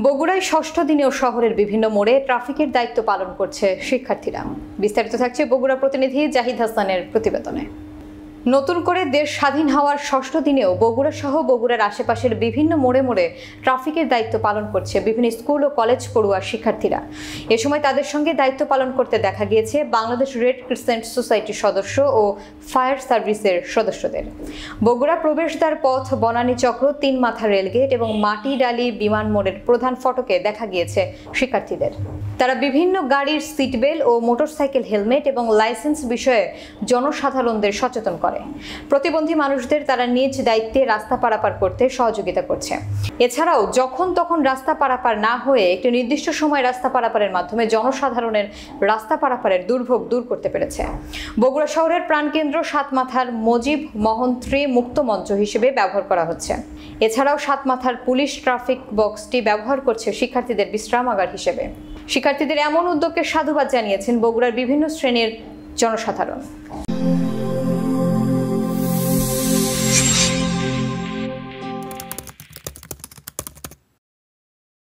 বগুড়ায় ষষ্ঠ দিনেও শহরের বিভিন্ন মোড়ে ট্রাফিকের দায়িত্ব পালন করছে শিক্ষার্থীরা। বিস্তারিত থাকছে বগুড়া প্রতিনিধি জাহিদ হাসানের প্রতিবেদনে। নতুন করে দেশ স্বাধীন হওয়ার ষষ্ঠ দিনেও বগুড়া সহ বগুড়ার আশেপাশের বিভিন্ন মোড়ে মোড়ে ট্রাফিকের দায়িত্ব পালন করছে বিভিন্ন স্কুল ও কলেজ পড়ুয়া শিক্ষার্থীরা। এ সময় তাদের সঙ্গে দায়িত্ব পালন করতে দেখা গিয়েছে বাংলাদেশ রেড ক্রিসেন্ট সোসাইটির সদস্য ও ফায়ার সার্ভিসের সদস্যদের। বগুড়া প্রবেশদ্বার পথ, বনানী চক্র, তিন মাথা রেলগেট এবং মাটিডালি বিমান মোড়ের প্রধান ফটকে দেখা গিয়েছে শিক্ষার্থীদের। তারা বিভিন্ন গাড়ির সিটবেল্ট ও মোটরসাইকেল হেলমেট এবং লাইসেন্স বিষয়ে জনসাধারণদের সচেতন করে। প্রতিবন্ধী মানুষদের তারা নিজ দায়িত্বে রাস্তা পারাপার করতে সহযোগিতা করছে। এছাড়াও যখন তখন রাস্তা পারাপার না হয়ে একটি নির্দিষ্ট সময় রাস্তা পারাপারের মাধ্যমে জনসাধারণের রাস্তা পারাপারের দুর্ভোগ দূর করতে পেরেছে। বগুড়া শহরের প্রাণকেন্দ্র সাতমাথার মজিব মহন্ত্রী মুক্ত মঞ্চ হিসেবে ব্যবহার করা হচ্ছে। এছাড়াও সাতমাথার পুলিশ ট্রাফিক বক্সটি ব্যবহার করছে শিক্ষার্থীদের বিশ্রামাগার হিসেবে। শিক্ষার্থীদের এমন উদ্যোগকে সাধুবাদ জানিয়েছেন বগুড়ার বিভিন্ন শ্রেণীর জনসাধারণ।